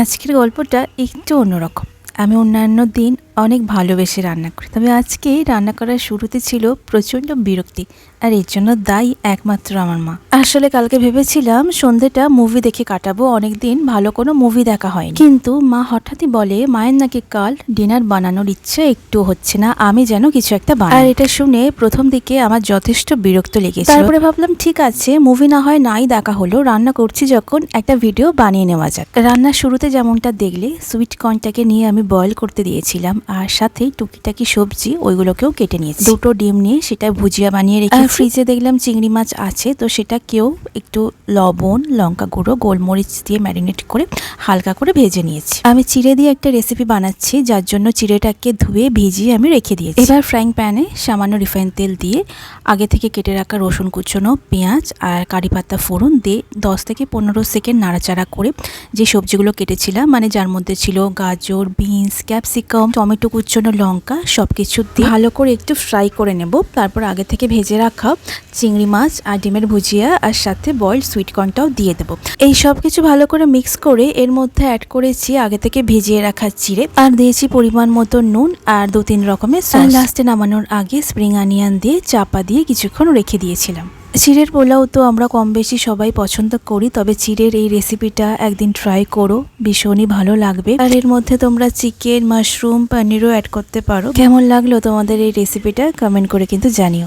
আজকের গল্পটা একটু অন্যরকম। আমি অন্যান্য দিন অনেক ভালোবেসে রান্না করি, তবে আজকে রান্না করার শুরুতে ছিল প্রচণ্ড বিরক্তি, আর এর জন্য দায়ী একমাত্র আমার মা। আসলে কালকে ভেবেছিলাম সন্ধ্যেটা মুভি দেখে কাটাবো, অনেকদিন ভালো কোনো মুভি দেখা হয়নি, কিন্তু মা হঠাৎই বলে মায়ের নাকি কাল ডিনার বানানোর ইচ্ছা একটু হচ্ছে না, আমি যেন কিছু একটা বানাই। আর এটা শুনে প্রথম দিকে আমার যথেষ্ট বিরক্ত লেগেছে। তারপরে ভাবলাম ঠিক আছে, মুভি না হয় নাই দেখা হলো, রান্না করছি যখন একটা ভিডিও বানিয়ে নেওয়া যাক। রান্নার শুরুতে যেমনটা দেখলে সুইট কর্নটাকে নিয়ে আমি বয়েল করতে দিয়েছিলাম, আর সাথে টুকিটাকি সবজি ওইগুলোকেও কেটে নিয়েছি। দুটো ডিম নিয়ে সেটা ভুজিয়া বানিয়ে রেখে ফ্রিজে দেখলাম চিংড়ি মাছ আছে, তো সেটাকেও একটু লবণ, লঙ্কা গুঁড়ো, গোলমরিচ দিয়ে ম্যারিনেট করে হালকা করে ভেজে নিয়েছি। আমি চিড়ে দিয়ে একটা রেসিপি বানাচ্ছি, যার জন্য চিড়েটাকে ধুয়ে ভিজিয়ে আমি রেখে দিয়েছি। এবার ফ্রাইং প্যানে সামান্য রিফাইন তেল দিয়ে আগে থেকে কেটে রাখা রসুন কুচনো, পেঁয়াজ আর কারি পাতা ফোড়ন দিয়ে 10 থেকে 15 সেকেন্ড নাড়াচাড়া করে যে সবজিগুলো কেটেছিলাম, মানে যার মধ্যে ছিল গাজর, বিনস, ক্যাপসিকাম, টমেটো কুচনো, লঙ্কা, সবকিছু দিয়ে ভালো করে একটু ফ্রাই করে নেব। তারপর আগে থেকে ভেজে রাখা চিংড়ি মাছ আর ডিমের ভুজিয়া আর সাথে বয়েলড সুইট কর্নটাও দিয়ে দেবো। এই সব কিছু ভালো করে মিক্স করে এর মধ্যে অ্যাড করেছি আগে থেকে ভিজিয়ে রাখা চিড়ে, আর দিয়েছি পরিমাণ মতো নুন আর 2-3 রকমের সস। লাস্টে নামানোর আগে স্প্রিং অনিয়ন দিয়ে চাপা দিয়ে কিছুক্ষণ রেখে দিয়েছিলাম। চিড়ের পোলাও তো আমরা কম বেশি সবাই পছন্দ করি, তবে চিড়ের এই রেসিপিটা একদিন ট্রাই করো, ভীষণই ভালো লাগবে। আর এর মধ্যে তোমরা চিকেন, মাশরুম, পনিরও অ্যাড করতে পারো। কেমন লাগলো তোমাদের এই রেসিপিটা কমেন্ট করে কিন্তু জানিও।